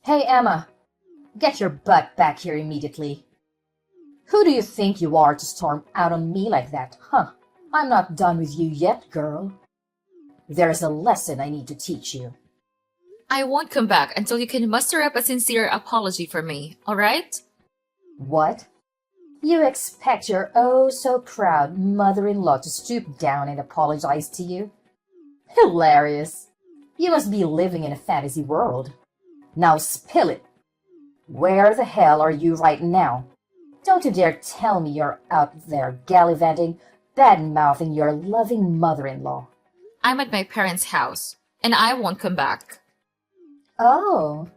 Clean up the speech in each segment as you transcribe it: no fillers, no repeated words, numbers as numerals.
Hey, Emma, get your butt back here immediately. Who do you think you are to storm out on me like that, huh? I'm not done with you yet, girl. There's a lesson I need to teach you. I won't come back until you can muster up a sincere apology for me, alright? What? You expect your oh so proud mother-in-law to stoop down and apologize to you? Hilarious. You must be living in a fantasy world. Now spill it. Where the hell are you right now? Don't you dare tell me you're out there gallivanting, bad-mouthing your loving mother-in-law. I'm at my parents' house, and I won't come back. Oh,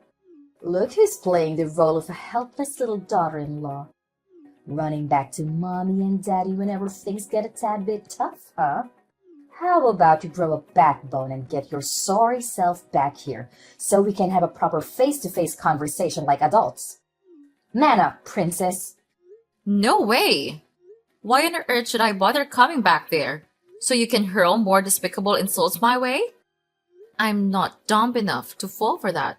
look who's playing the role of a helpless little daughter-in-law. Running back to mommy and daddy whenever things get a tad bit tough, huh? How about you grow a backbone and get your sorry self back here so we can have a proper face-to-face conversation like adults? Man up, princess. No way! Why on earth should I bother coming back there? So you can hurl more despicable insults my way? I'm not dumb enough to fall for that.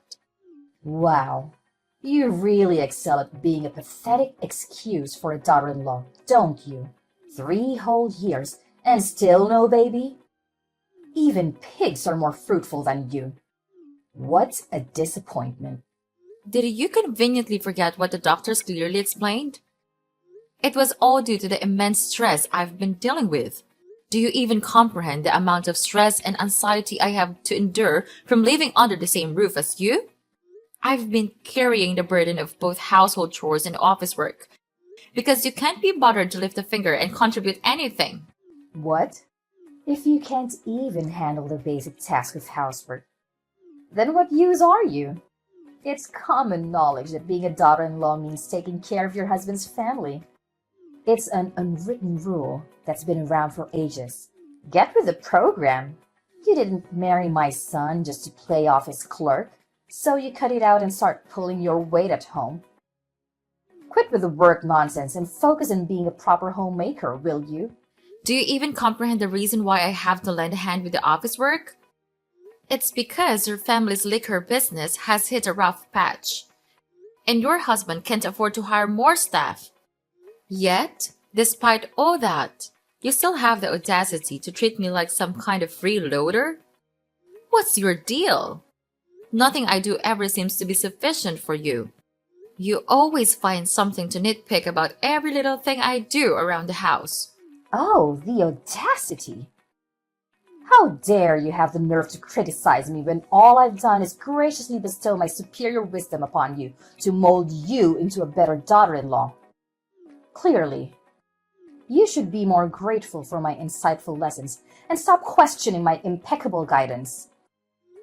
Wow, you really excel at being a pathetic excuse for a daughter-in-law, don't you? 3 whole years and still no baby? Even pigs are more fruitful than you. What a disappointment. Did you conveniently forget what the doctors clearly explained? It was all due to the immense stress I've been dealing with. Do you even comprehend the amount of stress and anxiety I have to endure from living under the same roof as you? I've been carrying the burden of both household chores and office work because you can't be bothered to lift a finger and contribute anything. What? If you can't even handle the basic task of housework, then what use are you? It's common knowledge that being a daughter-in-law means taking care of your husband's family. It's an unwritten rule that's been around for ages. Get with the program. You didn't marry my son just to play office clerk, so you cut it out and start pulling your weight at home. Quit with the work nonsense and focus on being a proper homemaker, will you? Do you even comprehend the reason why I have to lend a hand with the office work? It's because your family's liquor business has hit a rough patch, and your husband can't afford to hire more staff. Yet, despite all that, you still have the audacity to treat me like some kind of freeloader? What's your deal? Nothing I do ever seems to be sufficient for you. You always find something to nitpick about every little thing I do around the house. Oh, the audacity! How dare you have the nerve to criticize me when all I've done is graciously bestow my superior wisdom upon you to mold you into a better daughter-in-law? Clearly, you should be more grateful for my insightful lessons and stop questioning my impeccable guidance.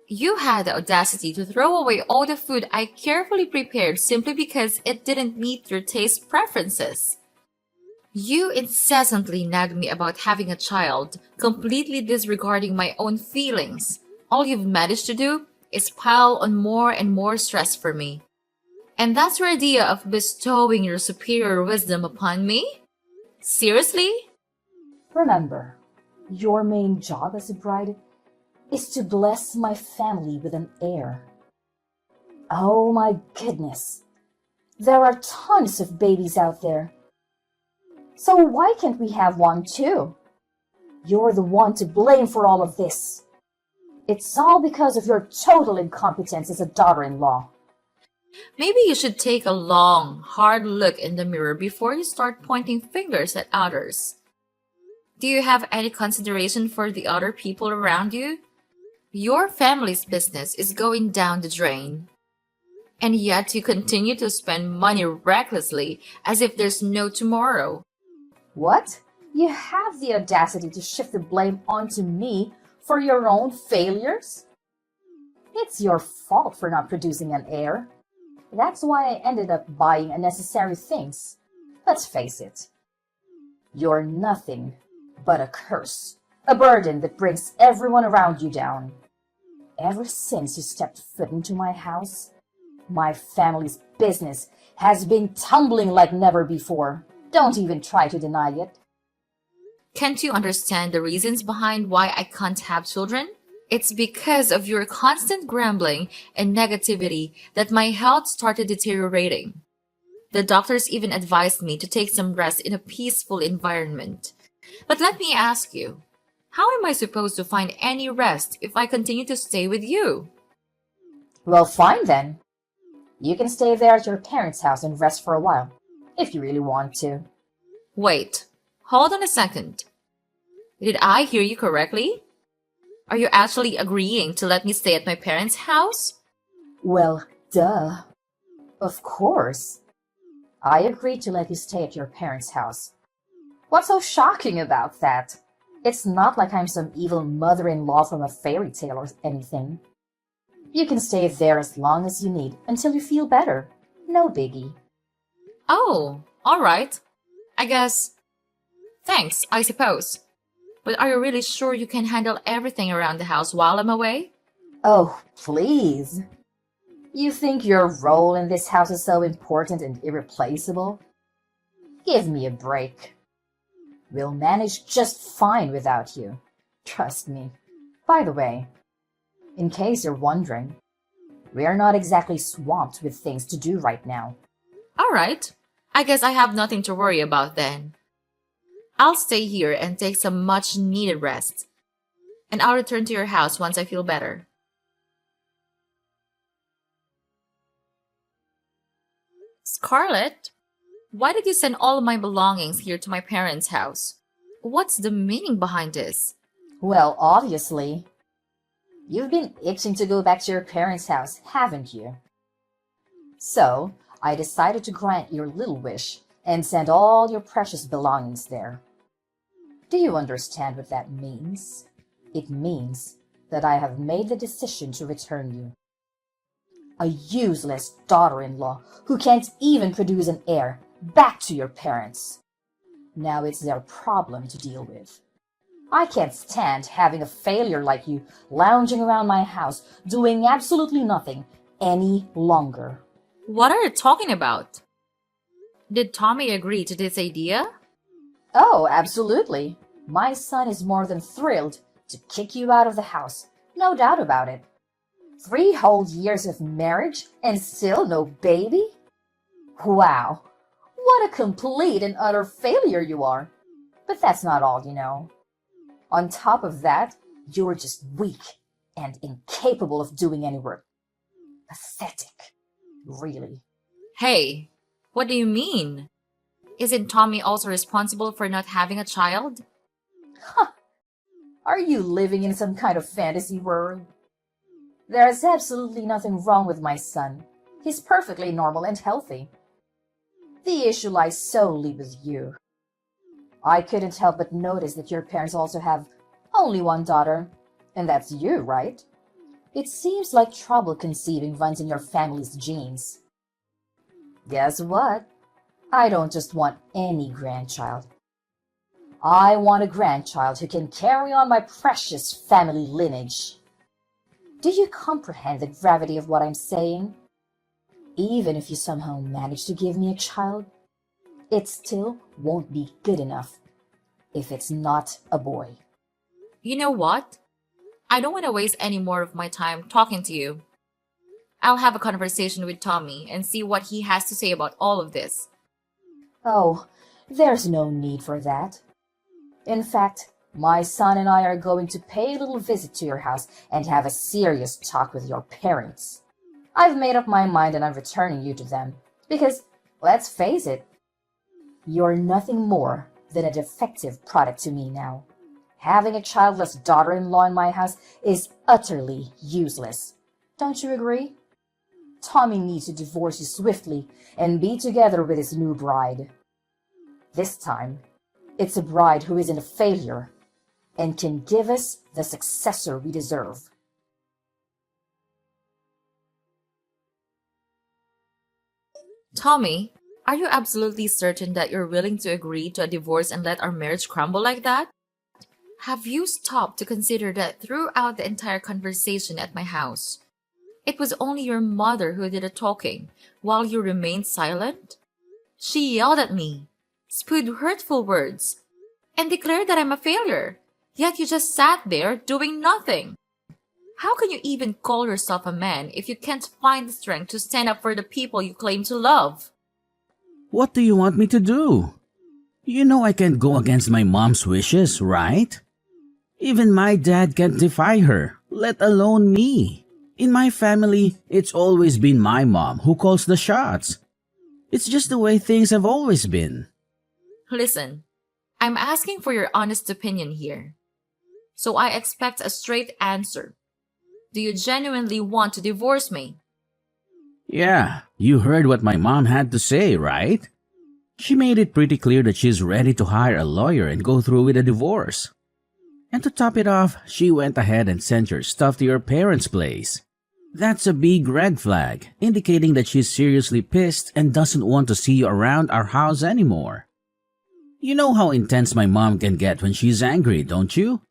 You had the audacity to throw away all the food I carefully prepared simply because it didn't meet your taste preferences. You incessantly nagged me about having a child, completely disregarding my own feelings. All you've managed to do is pile on more and more stress for me. And that's your idea of bestowing your superior wisdom upon me? Seriously? Remember, your main job as a bride is to bless my family with an heir. Oh my goodness, there are tons of babies out there. So why can't we have one too? You're the one to blame for all of this. It's all because of your total incompetence as a daughter-in-law. Maybe you should take a long, hard look in the mirror before you start pointing fingers at others. Do you have any consideration for the other people around you? Your family's business is going down the drain. And yet you continue to spend money recklessly as if there's no tomorrow. What? You have the audacity to shift the blame onto me for your own failures? It's your fault for not producing an heir. That's why I ended up buying unnecessary things. Let's face it. You're nothing but a curse, a burden that brings everyone around you down. Ever since you stepped foot into my house, my family's business has been tumbling like never before. Don't even try to deny it. Can't you understand the reasons behind why I can't have children? It's because of your constant grumbling and negativity that my health started deteriorating. The doctors even advised me to take some rest in a peaceful environment. But let me ask you, how am I supposed to find any rest if I continue to stay with you? Well, fine then. You can stay there at your parents' house and rest for a while, if you really want to. Wait, hold on a second. Did I hear you correctly? Are you actually agreeing to let me stay at my parents' house? Well, duh. Of course. I agreed to let you stay at your parents' house. What's so shocking about that? It's not like I'm some evil mother-in-law from a fairy tale or anything. You can stay there as long as you need until you feel better. No biggie. Oh, all right. I guess. Thanks, I suppose. But are you really sure you can handle everything around the house while I'm away? Oh, please. You think your role in this house is so important and irreplaceable? Give me a break. We'll manage just fine without you. Trust me. By the way, in case you're wondering, we're not exactly swamped with things to do right now. All right. I guess I have nothing to worry about then. I'll stay here and take some much needed rest. And I'll return to your house once I feel better. Scarlett, why did you send all of my belongings here to my parents' house? What's the meaning behind this? Well, obviously, you've been itching to go back to your parents' house, haven't you? So, I decided to grant your little wish and send all your precious belongings there. Do you understand what that means? It means that I have made the decision to return you. A useless daughter-in-law who can't even produce an heir, back to your parents. Now it's their problem to deal with. I can't stand having a failure like you lounging around my house doing absolutely nothing any longer. What are you talking about? Did Tommy agree to this idea? Oh, absolutely. My son is more than thrilled to kick you out of the house. No doubt about it. 3 whole years of marriage and still no baby? Wow, what a complete and utter failure you are. But that's not all, you know. On top of that, you're just weak and incapable of doing any work. Pathetic, really. Hey, what do you mean? Isn't Tommy also responsible for not having a child? Are you living in some kind of fantasy world? There is absolutely nothing wrong with my son. He's perfectly normal and healthy. The issue lies solely with you. I couldn't help but notice that your parents also have only one daughter, and that's you, right? It seems like trouble conceiving runs in your family's genes. Guess what? I don't just want any grandchild. I want a grandchild who can carry on my precious family lineage. Do you comprehend the gravity of what I'm saying? Even if you somehow manage to give me a child, it still won't be good enough if it's not a boy. You know what? I don't want to waste any more of my time talking to you. I'll have a conversation with Tommy and see what he has to say about all of this. Oh, there's no need for that. In fact, my son and I are going to pay a little visit to your house and have a serious talk with your parents. I've made up my mind and I'm returning you to them because, let's face it, you're nothing more than a defective product to me now. Having a childless daughter-in-law in my house is utterly useless. Don't you agree? Tommy needs to divorce you swiftly and be together with his new bride. This time, it's a bride who isn't a failure and can give us the successor we deserve. Tommy, are you absolutely certain that you're willing to agree to a divorce and let our marriage crumble like that? Have you stopped to consider that throughout the entire conversation at my house, it was only your mother who did the talking while you remained silent? She yelled at me, spewed hurtful words, and declared that I'm a failure, yet you just sat there doing nothing. How can you even call yourself a man if you can't find the strength to stand up for the people you claim to love? What do you want me to do? You know I can't go against my mom's wishes, right? Even my dad can't defy her, let alone me. In my family, it's always been my mom who calls the shots. It's just the way things have always been. Listen, I'm asking for your honest opinion here. So I expect a straight answer. Do you genuinely want to divorce me? Yeah, you heard what my mom had to say, right? She made it pretty clear that she's ready to hire a lawyer and go through with a divorce. And to top it off, she went ahead and sent your stuff to your parents' place. That's a big red flag, indicating that she's seriously pissed and doesn't want to see you around our house anymore. You know how intense my mom can get when she's angry, don't you?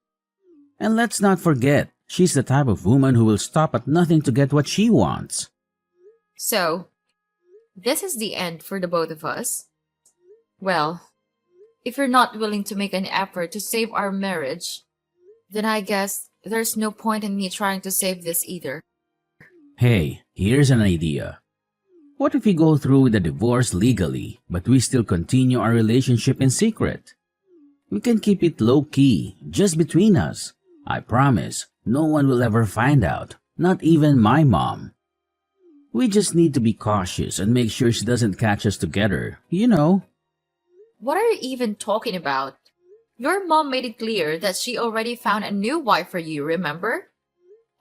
And let's not forget, she's the type of woman who will stop at nothing to get what she wants. So, this is the end for the both of us? Well, if you're not willing to make an effort to save our marriage, then I guess there's no point in me trying to save this either. Hey, here's an idea. What if we go through with the divorce legally, but we still continue our relationship in secret? We can keep it low-key, just between us. I promise, no one will ever find out, not even my mom. We just need to be cautious and make sure she doesn't catch us together, you know. What are you even talking about? Your mom made it clear that she already found a new wife for you, remember?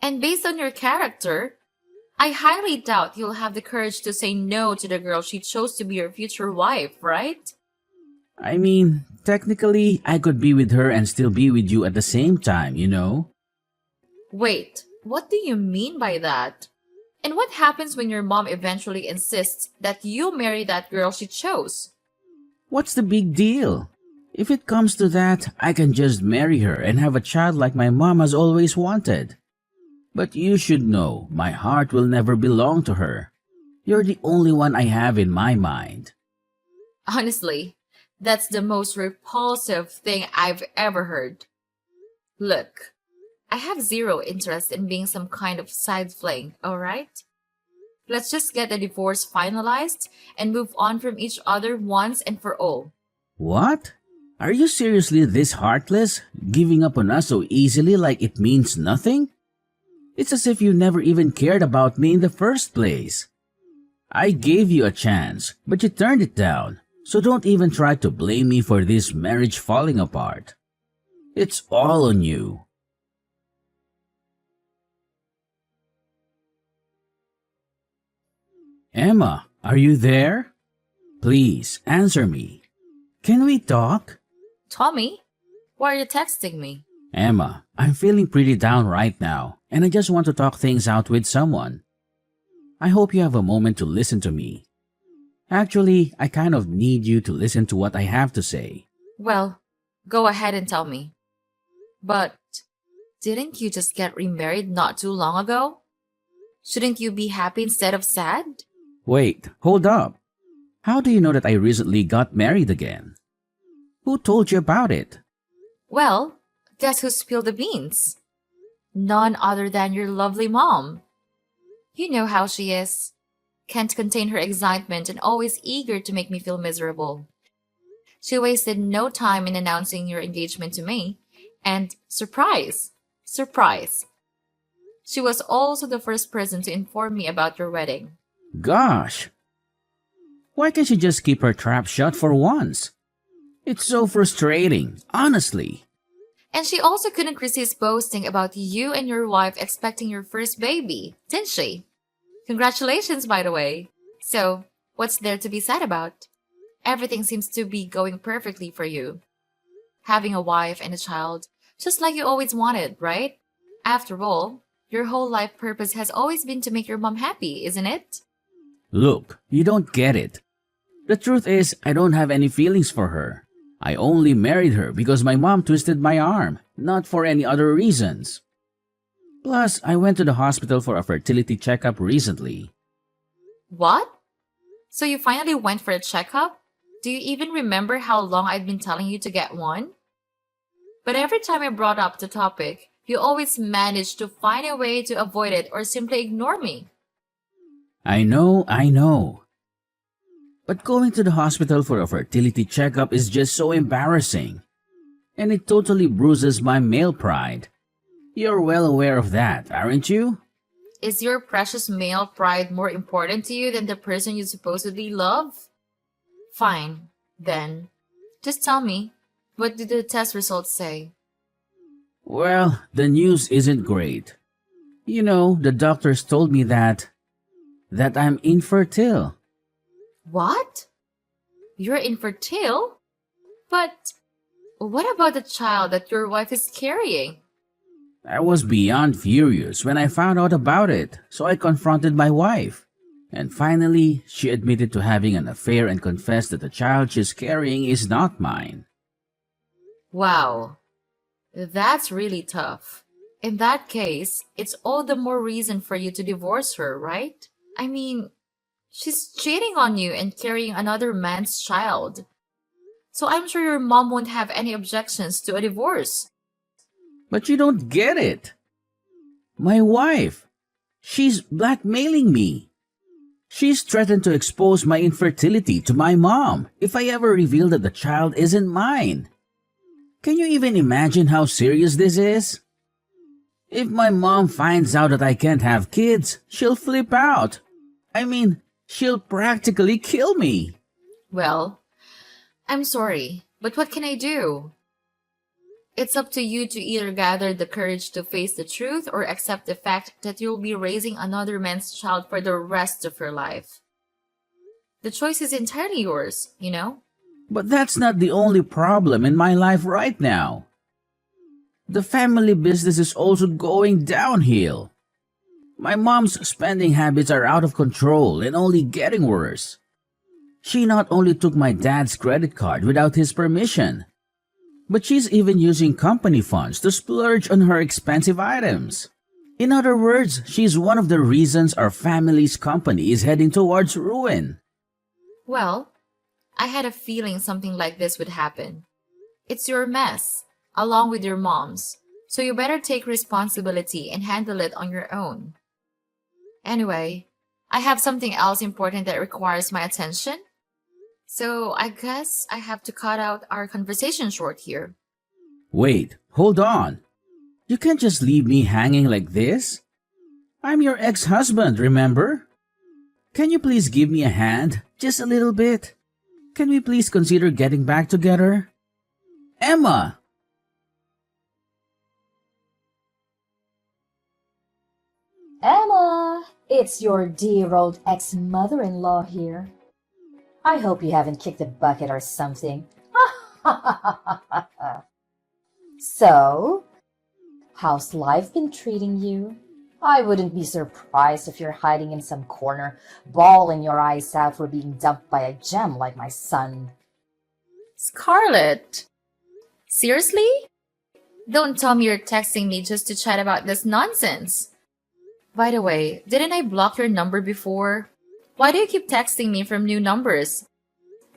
And based on your character, I highly doubt you'll have the courage to say no to the girl she chose to be your future wife, right? I mean, technically, I could be with her and still be with you at the same time, you know. Wait, what do you mean by that? And what happens when your mom eventually insists that you marry that girl she chose? What's the big deal? If it comes to that, I can just marry her and have a child like my mom has always wanted. But you should know, my heart will never belong to her. You're the only one I have in my mind. Honestly, that's the most repulsive thing I've ever heard. Look, I have zero interest in being some kind of side fling, alright? Let's just get the divorce finalized and move on from each other once and for all. What? Are you seriously this heartless? Giving up on us so easily like it means nothing? It's as if you never even cared about me in the first place. I gave you a chance, but you turned it down. So don't even try to blame me for this marriage falling apart. It's all on you. Emma, are you there? Please, answer me. Can we talk? Tommy, why are you texting me? Emma, I'm feeling pretty down right now, and I just want to talk things out with someone. I hope you have a moment to listen to me. Actually, I kind of need you to listen to what I have to say. Well, go ahead and tell me. But didn't you just get remarried not too long ago? Shouldn't you be happy instead of sad? Wait, hold up. How do you know that I recently got married again? Who told you about it? Well, guess who spilled the beans? None other than your lovely mom. You know how she is. Can't contain her excitement and always eager to make me feel miserable. She wasted no time in announcing your engagement to me. And surprise! Surprise! She was also the first person to inform me about your wedding. Gosh! Why can't she just keep her trap shut for once? It's so frustrating, honestly. And she also couldn't resist boasting about you and your wife expecting your first baby, didn't she? Congratulations, by the way. So, what's there to be sad about? Everything seems to be going perfectly for you. Having a wife and a child, just like you always wanted, right? After all, your whole life purpose has always been to make your mom happy, isn't it? Look, you don't get it. The truth is, I don't have any feelings for her. I only married her because my mom twisted my arm, not for any other reasons. Plus, I went to the hospital for a fertility checkup recently. What? So you finally went for a checkup? Do you even remember how long I've been telling you to get one? But every time I brought up the topic, You always manage to find a way to avoid it or simply ignore me. I know. But going to the hospital for a fertility checkup is just so embarrassing. And it totally bruises my male pride. You're well aware of that, aren't you? Is your precious male pride more important to you than the person you supposedly love? Fine, then. Just tell me, what did the test results say? Well, the news isn't great. You know, the doctors told me that I'm infertile. What? You're infertile? But what about the child that your wife is carrying? I was beyond furious when I found out about it, so I confronted my wife. And finally, she admitted to having an affair and confessed that the child she's carrying is not mine. Wow, that's really tough. In that case, it's all the more reason for you to divorce her, right? I mean, she's cheating on you and carrying another man's child. So I'm sure your mom won't have any objections to a divorce. But you don't get it. My wife, she's blackmailing me. She's threatened to expose my infertility to my mom if I ever reveal that the child isn't mine. Can you even imagine how serious this is? If my mom finds out that I can't have kids, she'll flip out. I mean, she'll practically kill me. Well, I'm sorry, but what can I do? It's up to you to either gather the courage to face the truth or accept the fact that you'll be raising another man's child for the rest of your life. The choice is entirely yours, you know? But that's not the only problem in my life right now. The family business is also going downhill. My mom's spending habits are out of control and only getting worse. She not only took my dad's credit card without his permission, but she's even using company funds to splurge on her expensive items. In other words, she's one of the reasons our family's company is heading towards ruin. Well, I had a feeling something like this would happen. It's your mess, along with your mom's, so you better take responsibility and handle it on your own. Anyway, I have something else important that requires my attention. So I guess I have to cut out our conversation short here. Wait, hold on. You can't just leave me hanging like this. I'm your ex-husband, remember? Can you please give me a hand? Just a little bit? Can we please consider getting back together? Emma! Emma, it's your dear old ex-mother-in-law here. I hope you haven't kicked the bucket or something. So, how's life been treating you? I wouldn't be surprised if you're hiding in some corner, bawling your eyes out for being dumped by a gem like my son. Scarlett! Seriously? Don't tell me you're texting me just to chat about this nonsense. By the way, didn't I block your number before? Why do you keep texting me from new numbers?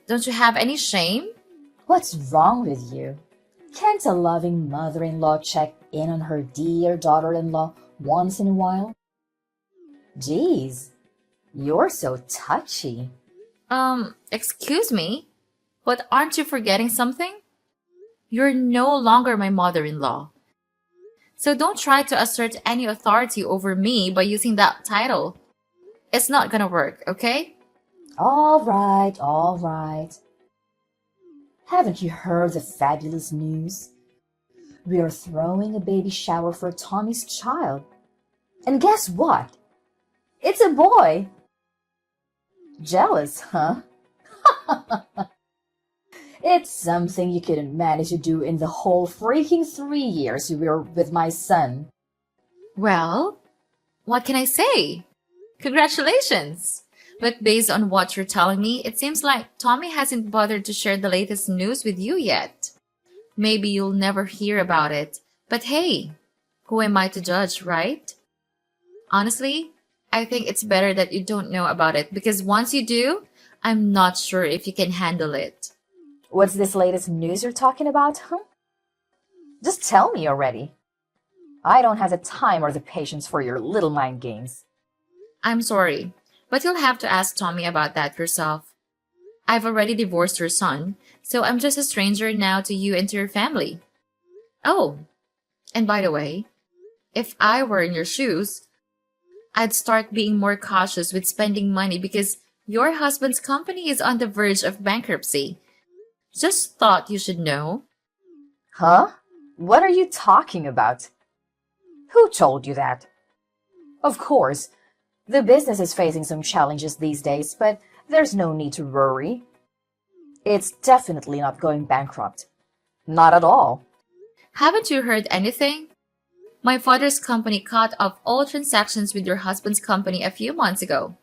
Don't you have any shame? What's wrong with you? Can't a loving mother-in-law check in on her dear daughter-in-law once in a while? Geez, you're so touchy. Excuse me? But aren't you forgetting something? You're no longer my mother-in-law. So don't try to assert any authority over me by using that title. It's not gonna work, okay? All right, all right. Haven't you heard the fabulous news? We are throwing a baby shower for Tommy's child. And guess what? It's a boy. Jealous, huh? It's something you couldn't manage to do in the whole freaking 3 years you were with my son. Well, what can I say? Congratulations! But based on what you're telling me, it seems like Tommy hasn't bothered to share the latest news with you yet. Maybe you'll never hear about it, but hey, who am I to judge, right? Honestly, I think it's better that you don't know about it because once you do, I'm not sure if you can handle it. What's this latest news you're talking about, huh? Just tell me already. I don't have the time or the patience for your little mind games. I'm sorry, but you'll have to ask Tommy about that yourself. I've already divorced your son, so I'm just a stranger now to you and to your family. Oh, and by the way, if I were in your shoes, I'd start being more cautious with spending money because your husband's company is on the verge of bankruptcy. Just thought you should know. Huh? What are you talking about? Who told you that? Of course, the business is facing some challenges these days, but there's no need to worry. It's definitely not going bankrupt. Not at all. Haven't you heard anything? My father's company cut off all transactions with your husband's company a few months ago.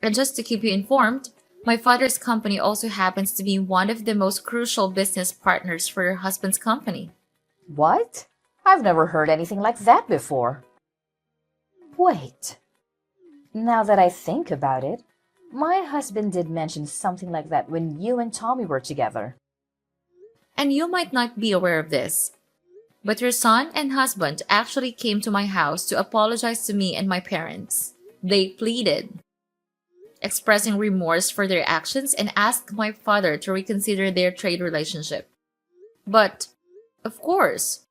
And just to keep you informed, my father's company also happens to be one of the most crucial business partners for your husband's company. What? I've never heard anything like that before. Wait. Now that I think about it, my husband did mention something like that when you and Tommy were together. And you might not be aware of this, but your son and husband actually came to my house to apologize to me and my parents. They pleaded, expressing remorse for their actions, and asked my father to reconsider their trade relationship. But, of course,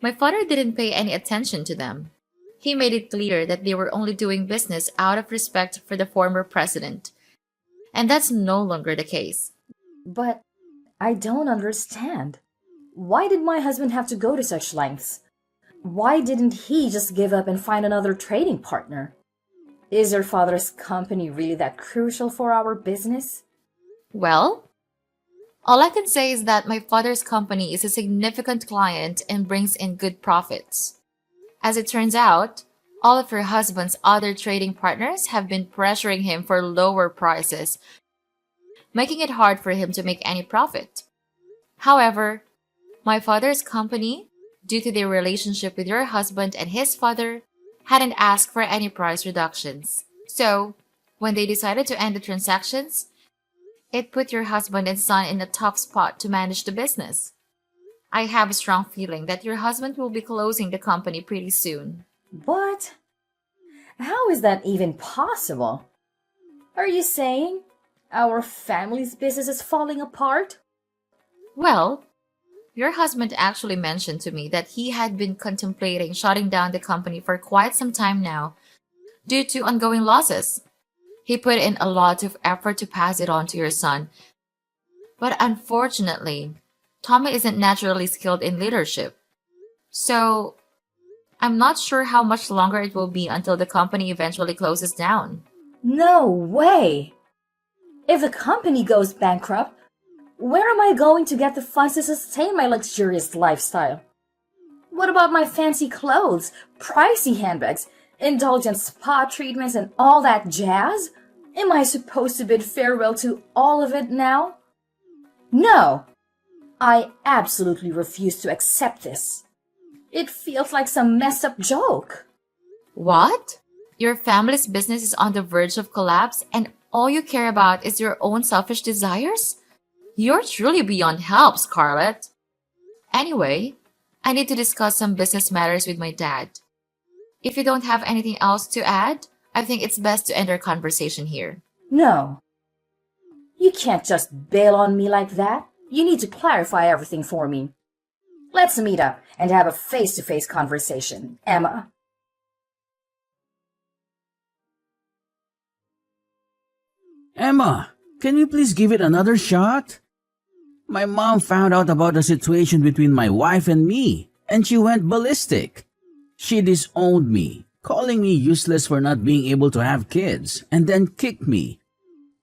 my father didn't pay any attention to them. He made it clear that they were only doing business out of respect for the former president. And that's no longer the case. But I don't understand. Why did my husband have to go to such lengths? Why didn't he just give up and find another trading partner? Is your father's company really that crucial for our business? Well, all I can say is that my father's company is a significant client and brings in good profits. As it turns out, all of her husband's other trading partners have been pressuring him for lower prices, making it hard for him to make any profit. However, my father's company, due to their relationship with your husband and his father, hadn't asked for any price reductions. So, when they decided to end the transactions, it put your husband and son in a tough spot to manage the business. I have a strong feeling that your husband will be closing the company pretty soon. What? How is that even possible? Are you saying our family's business is falling apart? Well, your husband actually mentioned to me that he had been contemplating shutting down the company for quite some time now due to ongoing losses. He put in a lot of effort to pass it on to your son, but unfortunately, Tommy isn't naturally skilled in leadership. So, I'm not sure how much longer it will be until the company eventually closes down. No way! If the company goes bankrupt, where am I going to get the funds to sustain my luxurious lifestyle? What about my fancy clothes, pricey handbags, indulgent spa treatments, and all that jazz? Am I supposed to bid farewell to all of it now? No! I absolutely refuse to accept this. It feels like some messed up joke. What? Your family's business is on the verge of collapse and all you care about is your own selfish desires? You're truly beyond help, Scarlett. Anyway, I need to discuss some business matters with my dad. If you don't have anything else to add, I think it's best to end our conversation here. No. You can't just bail on me like that. You need to clarify everything for me. Let's meet up and have a face-to-face conversation, Emma. Emma, can you please give it another shot? My mom found out about the situation between my wife and me, and she went ballistic. She disowned me, calling me useless for not being able to have kids, and then kicked me,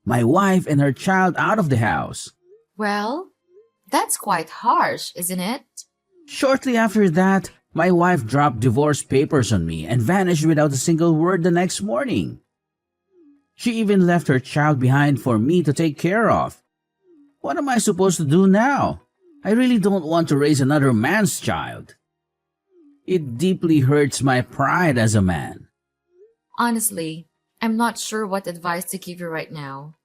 my wife and her child out of the house. Well, that's quite harsh, isn't it? Shortly after that, my wife dropped divorce papers on me and vanished without a single word the next morning. She even left her child behind for me to take care of. What am I supposed to do now? I really don't want to raise another man's child. It deeply hurts my pride as a man. Honestly, I'm not sure what advice to give you right now.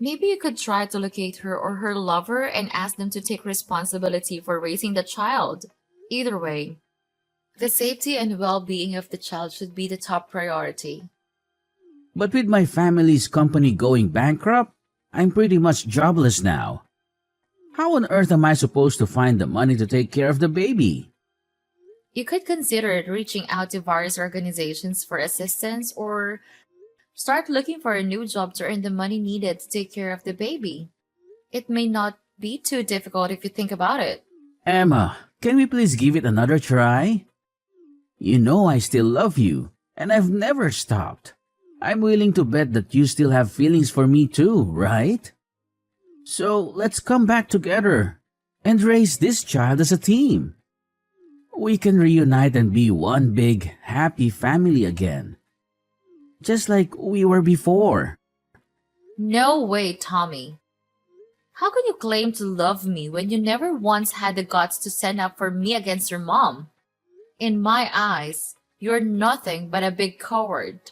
Maybe you could try to locate her or her lover and ask them to take responsibility for raising the child. Either way, The safety and well being of the child should be the top priority. But with my family's company going bankrupt, I'm pretty much jobless now. How on earth am I supposed to find the money to take care of the baby? You could consider reaching out to various organizations for assistance or start looking for a new job to earn the money needed to take care of the baby. It may not be too difficult if you think about it. Emma, can we please give it another try? You know I still love you, and I've never stopped. I'm willing to bet that you still have feelings for me too, right? So let's come back together and raise this child as a team. We can reunite and be one big, happy family again. Just like we were before. No way, Tommy. How can you claim to love me when you never once had the guts to stand up for me against your mom? In my eyes, you're nothing but a big coward.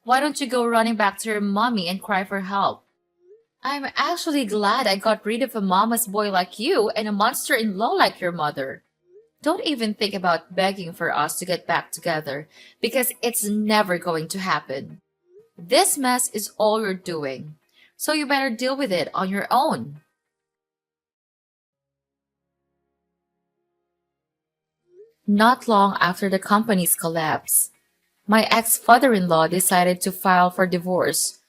Why don't you go running back to your mommy and cry for help? I'm actually glad I got rid of a mama's boy like you and a monster-in-law like your mother. Don't even think about begging for us to get back together, because it's never going to happen. This mess is all you're doing, so you better deal with it on your own. Not long after the company's collapse, my ex-father-in-law decided to file for divorce,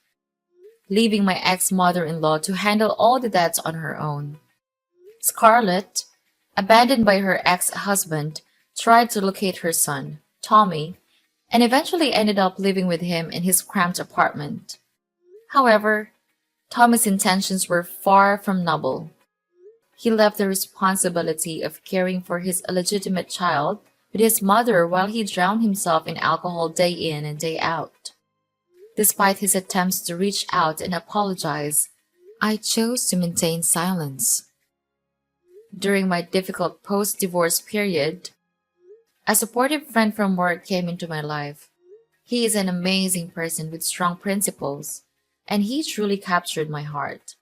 leaving my ex-mother-in-law to handle all the debts on her own. Scarlett, abandoned by her ex-husband, tried to locate her son, Tommy, and eventually ended up living with him in his cramped apartment. However, Tommy's intentions were far from noble. He left the responsibility of caring for his illegitimate child with his mother while he drowned himself in alcohol day in and day out. Despite his attempts to reach out and apologize, I chose to maintain silence. During my difficult post-divorce period, a supportive friend from work came into my life. He is an amazing person with strong principles, and he truly captured my heart.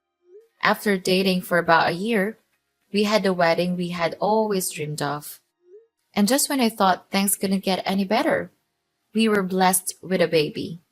After dating for about a year, we had the wedding we had always dreamed of. And just when I thought things couldn't get any better, we were blessed with a baby.